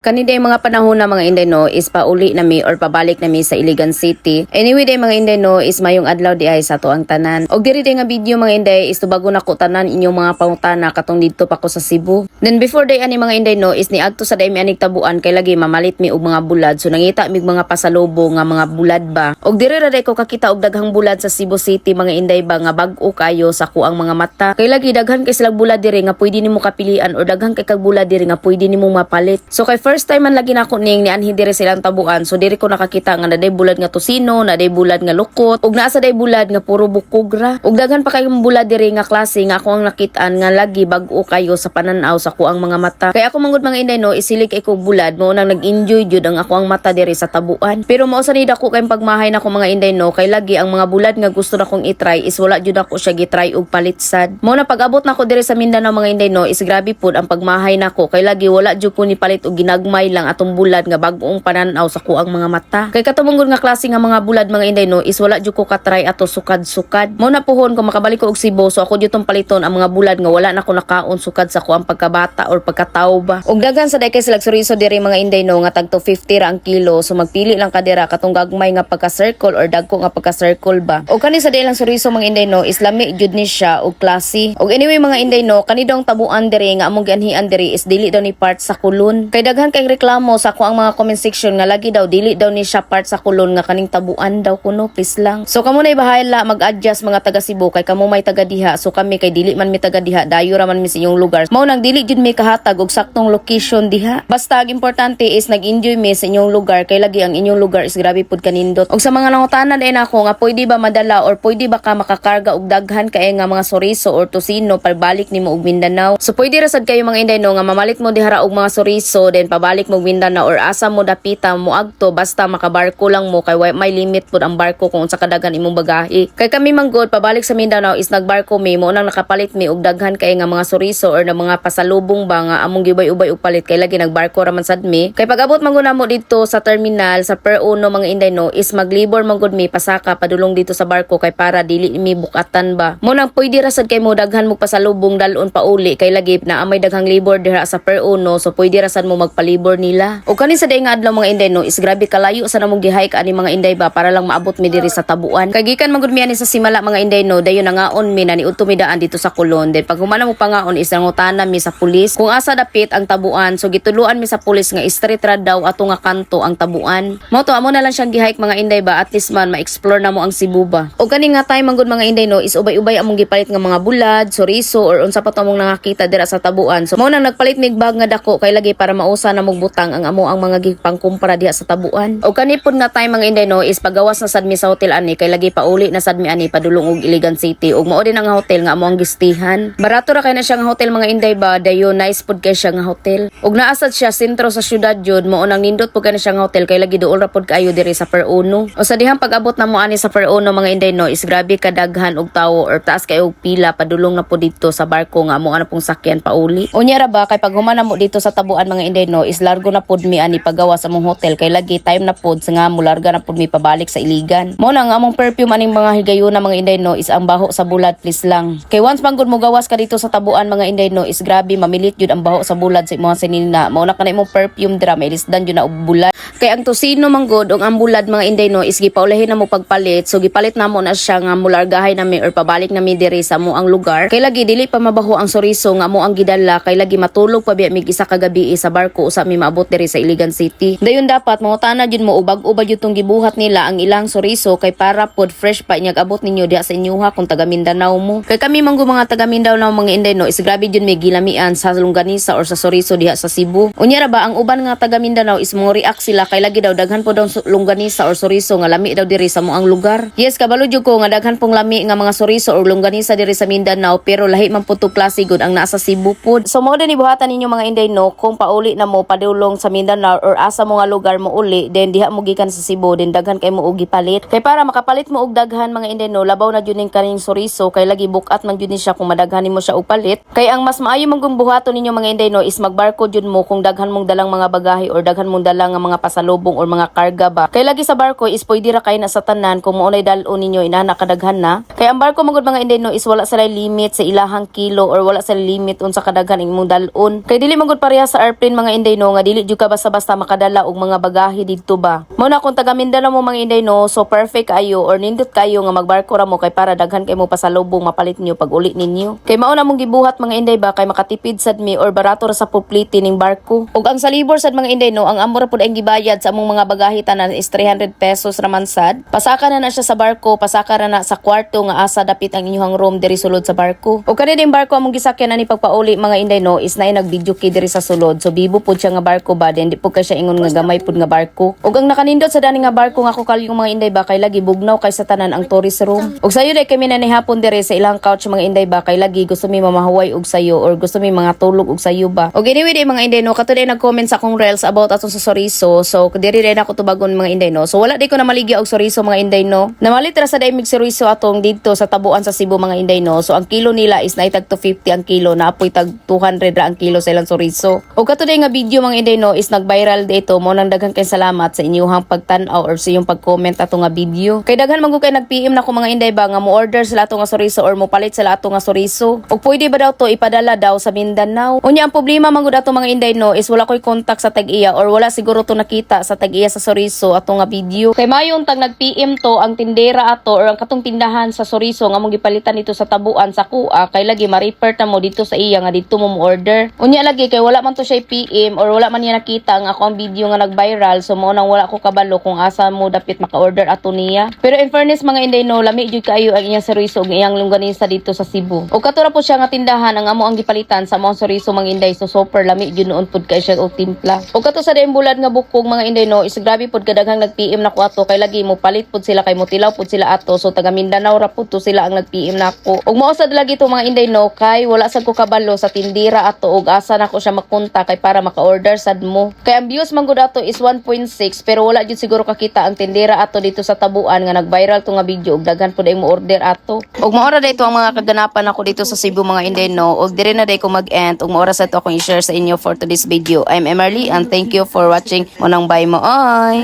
Kani day mga panahon na mga Inday no is pauli na mi or pabalik na mi sa Iligan City. Anyway day mga Inday no is mayong adlaw di ay sa tuang tanan. Og diri day nga video mga Inday is tubago na ko tanan inyong mga pangutana katong didto pa ko sa Cebu. Then before day ani mga Inday no is niadto sa day mi anig tabuan kay lagi mamalit mi og mga bulad. So nangita mig mga pasalubong nga mga bulad ba. Og diri ra day ko kakita og daghang bulad sa Cebu City mga Inday ba nga bag-o kayo sa kuang mga mata. Kay lagi daghan kay silang bulad diri nga pwede nimo kapilian or daghan kay kag bulad diri nga pwede nimo mapalit. So kay first time man lagi nako ning ni anhi diri silang tabuan. So diri ko nakakita nga naday bulad nga tosino, naday bulad nga lukot, ug naa sa day bulad nga puro bukogra. Ug daghan pa kayong bulad diri nga klase nga ako ang nakitaan nga lagi bag-o kayo sa pananaw sa kuang mga mata. Kay ako manggod mga Inday no isilig ay ko bulad mo nang nag-enjoy jud ang ako ang mata diri sa tabuan. Pero mao sa ni dako kay pagmahay nako mga Inday no kay lagi ang mga bulad nga gusto na kong i-try is wala jud ako siya gi-try og palitsad. Mo na pag-abot nako diri sa Mindanao mga Inday no is grabe pud ang pagmahay nako kay lagi wala jud ko ni palit og ginagmay lang atong bulad nga bag-ong pananaw sa kuang mga mata. Kay katumanggod nga klase nga mga bulad mga Inday no is wala jud ko ka-try ato sukad-sukad. Mo na puhon ko makabalik ko og Cebu so ako jud tong paliton ang mga bulad nga wala na ko nakaon sukad sa kuang pagkabata or pagkatawo ba. Og daghan sa day kay sila suriso diri mga Inday no nga tagto 50 ra ang kilo so magpili lang ka dira katong gagmay nga pagka-circle or dagko nga pagka-circle ba. Og kani sa day lang suriso mga Inday no is lami jud ni siya og klase. Og anyway mga Inday no kani daw tabuan diri nga among gianhian diri is dili daw ni part sa kulon. Kay daghan kay reklamo sa ko ang mga comment section nga lagi daw dili daw ni siya part sa kulon nga kaning tabuan daw kuno please lang. So kamo nay bahala mag-adjust mga taga Cebu kay kamo may taga diha so kami kay dili man mi taga diha dayo ra man mi sa inyong lugar. Mao nang dili jud mi kahatag og saktong location diha. Basta ang importante is nag-enjoy mi sa inyong lugar kay lagi ang inyong lugar is grabe pud kanindot. Og sa mga nangutanan ay nako nga pwede ba madala or pwede ba ka makakarga og daghan kay nga mga soriso or tosino pabalik nimo og Mindanao. So pwede ra sad kayo mga Inday no nga mamalit mo dihara og mga soriso then pabalik mo Mindanao or asa mo dapita mo agto basta makabarko lang mo kay may limit pud ang barko kung unsa kadagan imong bagahe. Kay kami manggod pabalik sa Mindanao is nagbarko mi mo nang nakapalit mi og daghan kay nga mga soriso or na mga pasalubong ba nga among gibay-ubay og palit kay lagi nagbarko ra man sad mi. Kay pag-abot manggod namo dito sa terminal sa Per Uno mga Inday no is maglibor manggod mi pasaka padulong dito sa barko kay para dili mi bukatan ba. Mo nang pwede ra sad kay mo daghan mo pasalubong dalon pa uli kay lagi na amay daghang libor diha sa Per Uno so pwede ra sad mo magpalibor nila. O kani sa day nga adlaw mga Inday no is grabe kalayo sa namong gi-hike ani mga Inday ba para lang maabot mi diri sa tabuan. Kay gikan manggod mi ani sa Simala mga Inday no dayon nangaon mi na niudto mi daan dito sa Kulon. Then pag humana mo pangaon is nangutana mi sa pulis kung asa dapit ang tabuan. So gituluan mi sa pulis nga straight ra daw ato nga kanto ang tabuan. Mo to amo na lang siyang gi-hike mga Inday ba at least man ma-explore na mo ang Cebu ba. O kani nga time manggod mga Inday no is ubay-ubay among gipalit nga mga bulad, soriso or unsa pa to among nakakita dira sa tabuan. So mo nang nagpalit mig bag nga dako kay lagi para mausa na mugbutang ang amo ang mga gipangkumpara diha sa tabuan. O kani pud nga time mga Inday no is pagawas na sad mi sa hotel ani kay lagi pauli na sad mi ani padulong og Iligan City ug mao din ang hotel nga amo ang gistihan. Barato ra kay na siya nga hotel mga Inday ba dayon nice pud kay siya nga hotel. Ug naa sad siya sentro sa syudad jud mao nang nindot pud kay na siya nga hotel kay lagi duol ra pud kaayo diri sa Per Uno. O sa dihang pag-abot na mo ani sa Per Uno mga Inday no is grabe kadaghan og tawo or taas kay og pila padulong na pud dito sa barko nga amo ana pong sakyan pauli. Unya ra ba kay pag humana mo dito sa tabuan mga Inday no is largo na pud mi ani pagawa sa mong hotel kay lagi time na pud sa nga mularga na pud mi pabalik sa Iligan. Mo na nga among perfume aning mga higayuna mga Inday no is ang baho sa bulad please lang. Kay once manggod mo gawas ka dito sa tabuan mga Inday no is grabe mamilit jud ang baho sa bulad sa imong sinina. Mao na kanay imong perfume dira may lisdan jud na og bulad. Kay ang tosino manggod og ang bulad mga Inday no is gipaulahin na mo pagpalit. So gipalit na mo na siya nga mulargahay na mi or pabalik na mi diri sa mo ang lugar. Kay lagi dili pa mabaho ang soriso nga mo ang gidala kay lagi matulog pa biya mig isa ka gabi sa barko usa mi maabot diri sa Iligan City. Dayon dapat mangutana jud mo ubag-ubag jud tong gibuhat nila ang ilang soriso kay para pod fresh pa inyag abot ninyo diha sa inyuha kung taga Mindanao mo. Kay kami manggo mga taga Mindanao mga Inday no is grabe jud may gilamian sa longganisa or sa soriso diha sa Cebu. Unya ra ba ang uban nga taga Mindanao is mo react sila kay lagi daw daghan po daw longganisa or soriso nga lami daw diri sa moang lugar. Yes kabalo jud ko nga daghan pong lami nga mga soriso or longganisa diri sa Mindanao pero lahi man pud to klase gud ang nasa Cebu pud. So mo din ibuhatan ninyo mga Inday no kung pauli na mo padulong sa Mindanao or asa mo nga lugar mo uli then diha mo gikan sa Cebu then daghan kay mo og gipalit. Kay para makapalit mo og daghan mga Inday no labaw na jud ning kaning soriso kay lagi bukat man jud ni siya kung madaghan nimo siya og palit. Kay ang mas maayo man kung buhaton ninyo mga Inday no is magbarko jud mo kung daghan mong dalang mga bagahe or daghan mong dalang nga mga pasalubong or mga karga ba. Kay lagi sa barko is pwede ra kay na sa tanan kung maunay dalon ninyo inana kadaghan na. Kay ang barko magud mga Inday no is wala sila limit sa ilahang kilo or wala sila limit unsa kadaghan imong dalon. Kay dili magud pareha sa airplane mga Inday inday no nga dili jud ka basta-basta makadala og mga bagahe didto ba. Mo na kung taga Mindanao mo mga inday no, so perfect kayo or nindot kayo nga magbarko ra mo kay para daghan kay mo pasalubong mapalit niyo pag uli ninyo. Kay mao na mong gibuhat mga inday ba kay makatipid sad mi or barato ra sa pupliti ning barko. Ug ang sa libor sad mga inday no, ang amo ra pud ang gibayad sa among mga bagahe tanan is 300 pesos raman sad. Pasaka na siya sa barko, pasaka ra na sa kwarto nga asa dapit ang inyong room diri sulod sa barko. Ug kani ding barko among gisakyan ani pagpauli mga inday no is nay nag-video kay diri sa sulod. So bibo pud siya nga barko ba, then di pud kay siya ingon nga gamay pud nga barko. Ug ang nakanindot sa dani nga barko nga kukalyong mga inday ba kay lagi bugnaw kay sa tanan ang tourist room. Ug sayo day kami na hapon diri sa ilang couch mga inday ba kay lagi gusto mi mamahuway og sayo or gusto mi mga tulog og sayo ba. Ug anyway day mga inday no, katuday nag-comment sa akong reels about ato sa Soriso. So diri day ako tubagon mga inday no. So wala day ko na maligya og Soriso mga inday no. Namalit ra sa day mig Soriso atong dito sa tabuan sa Cebu mga inday no. So ang kilo nila is naitag 250 ang kilo, naapoy tag 200 ra ang kilo sa ilang Soriso. Ug katuday nga video mga inday no is nag-viral dito. Mo nang daghan kay salamat sa inyong pagtan-aw or sa inyong pag-comment ato nga video. Kay daghan man gud kay nag-PM na ko mga inday ba nga mo order sila ato nga Soriso or mo palit sila ato nga Soriso. Ug pwede ba daw to ipadala daw sa Mindanao. Unya ang problema man gud ato mga inday no is wala koy contact sa tag-iya or wala siguro to nakita sa tag-iya sa Soriso ato nga video. Kay mayong tag nag-PM to ang tindera ato or ang katong tindahan sa Soriso nga mong gipalitan dito sa tabuan sa kuha kay lagi ma-refer ta mo dito sa iya nga dito mo order. Unya lagi kay wala man to siya PM or wala man niya nakita ang ako ang video nga nag-viral, so mo nang wala ko kabalo kung asa mo dapit maka-order ato niya. Pero in fairness mga inday no, lami jud kaayo ang iyang Soriso ug iyang longganisa dito sa Cebu. O katura po siya nga tindahan ang amo ang gipalitan sa mga Soriso mga inday, so super lami jud noon pud kay siya og timpla. O kato sa dayon bulad nga bukog mga inday no, is grabe pud kadaghang nag-PM nako ato kay lagi mo palit pud sila kay motilaw pud sila ato, so taga Mindanao ra pud to sila ang nag-PM nako. Ug mao sad lagi to mga inday no, kay wala sad ko kabalo sa tindira ato ug asa nako siya makunta kay para maka-order sad mo. Kay ang views man gud ato is 1.6 pero wala jud siguro kakita ang tindera ato dito sa tabuan nga nag-viral to nga video ug daghan pud ay mo order ato. Ug maora dayto ang mga kaganapan ako dito sa Cebu mga inday no, ug dire na day ko mag-end ug maora sa to akong i-share sa inyo for today's video. I'm Emerly and thank you for watching. Unang bye mo. Oy.